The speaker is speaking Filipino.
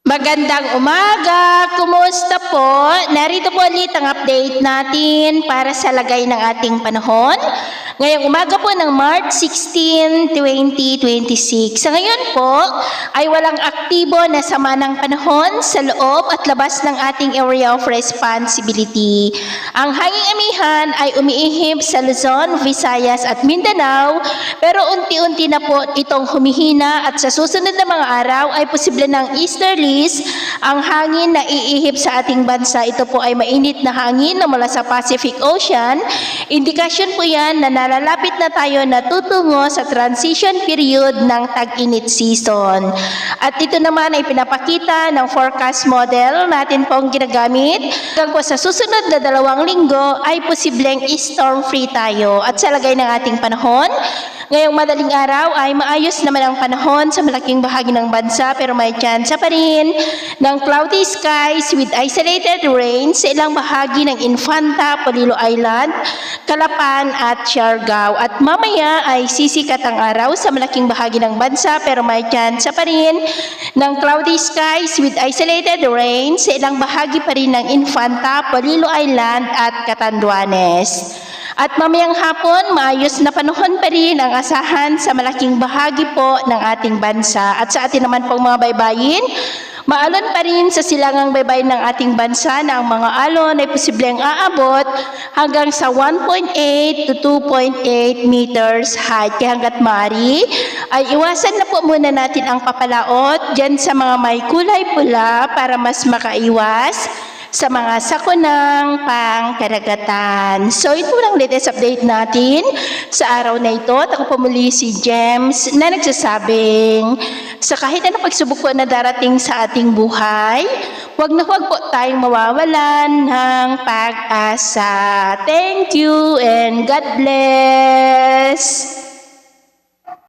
Magandang umaga! Kumusta po? Narito po ulit ang update natin para sa lagay ng ating panahon. Ngayong umaga po ng March 16, 2026. Sa ngayon po ay walang aktibo na sama ng panahon sa loob at labas ng ating area of responsibility. Ang hanging amihan ay umiihip sa Luzon, Visayas at Mindanao, pero unti-unti na po itong humihina at sa susunod na mga araw ay posible ng easterlies ang hangin na iihip sa ating bansa. Ito po ay mainit na hangin na mula sa Pacific Ocean. Indikasyon po yan na nalalapit na tayo na tutungo sa transition period ng tag-init season. At ito naman ay pinapakita ng forecast model natin pong ginagamit. Hanggang po sa susunod na 2 linggo ay posibleng storm-free tayo. At sa lagay ng ating panahon, ngayong madaling araw ay maayos naman ang panahon sa malaking bahagi ng bansa pero may tsansa pa rin ng cloudy skies with isolated rain sa ilang bahagi ng Infanta, Polillo Island, Calapan at Siargao. At mamaya ay sisikat ang araw sa malaking bahagi ng bansa pero may tsansa pa rin ng cloudy skies with isolated rain sa ilang bahagi pa rin ng Infanta, Polillo Island at Catanduanes. At mamayang hapon, maayos na panahon pa rin ang asahan sa malaking bahagi po ng ating bansa. At sa atin naman pong mga baybayin, maalon pa rin sa silangang baybayin ng ating bansa na ang mga alon ay posibleng aabot hanggang sa 1.8 to 2.8 meters height. Kaya hanggat maaari, ay iwasan na po muna natin ang papalaot dyan sa mga may kulay pula para mas makaiwas sa mga sakunang pangkaragatan. So ito lang latest update natin sa araw na ito. At ako po muli si James na nagsasabing sa kahit anong pagsubok po na darating sa ating buhay, huwag na huwag po tayong mawawalan ng pag-asa. Thank you and God bless!